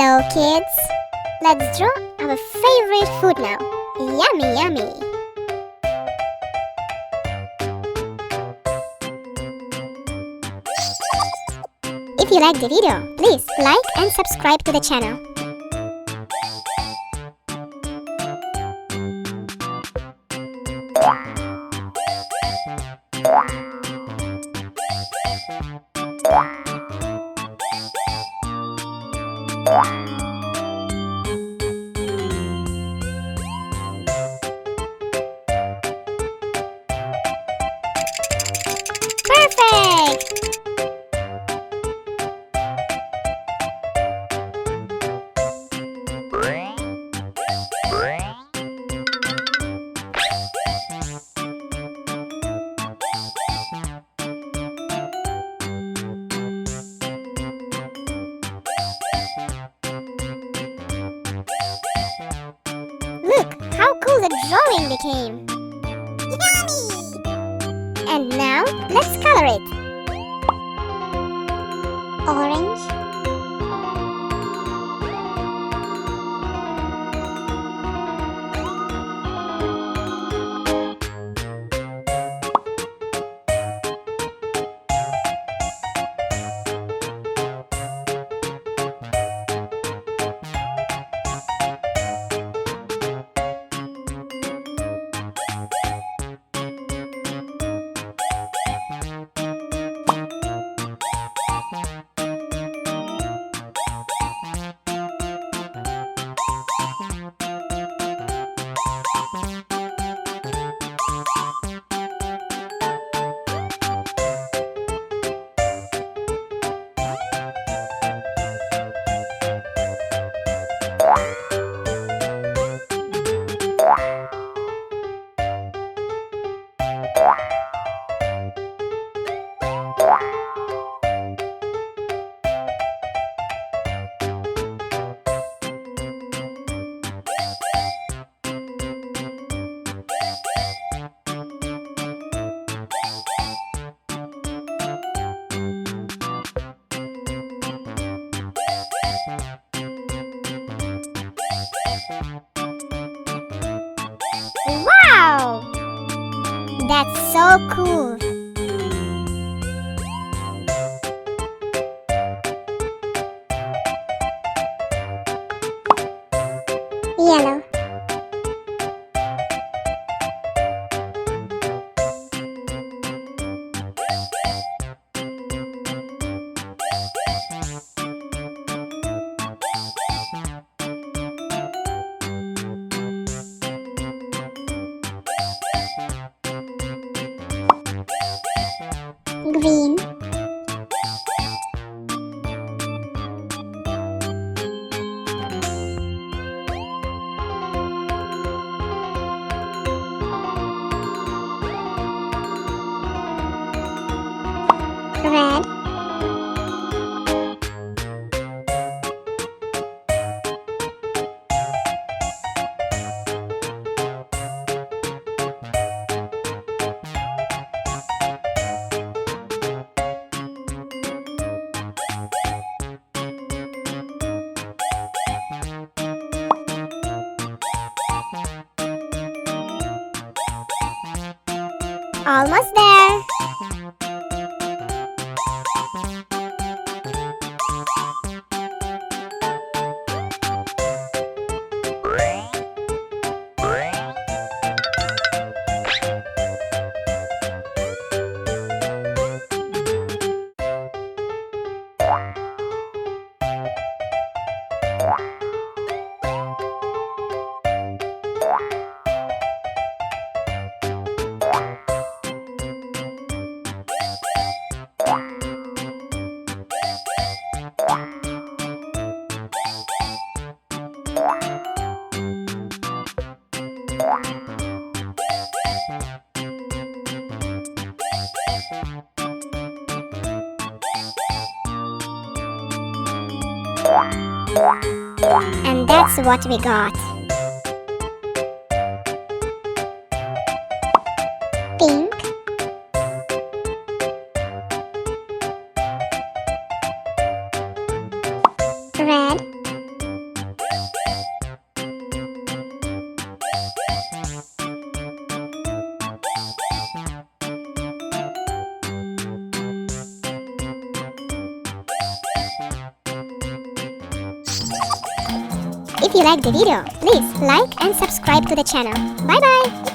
Hello kids! Let's draw our favorite food now. Yummy yummy! If you like the video, please like and subscribe to the channel. Perfect! Look how cool the drawing became! Yummy! And now, let's color it! Orange. Wow! That's so cool! Yellow. Green. Red. Almost there. And that's what we got. Pink. Red. If you like the video, please like and subscribe to the channel. Bye bye!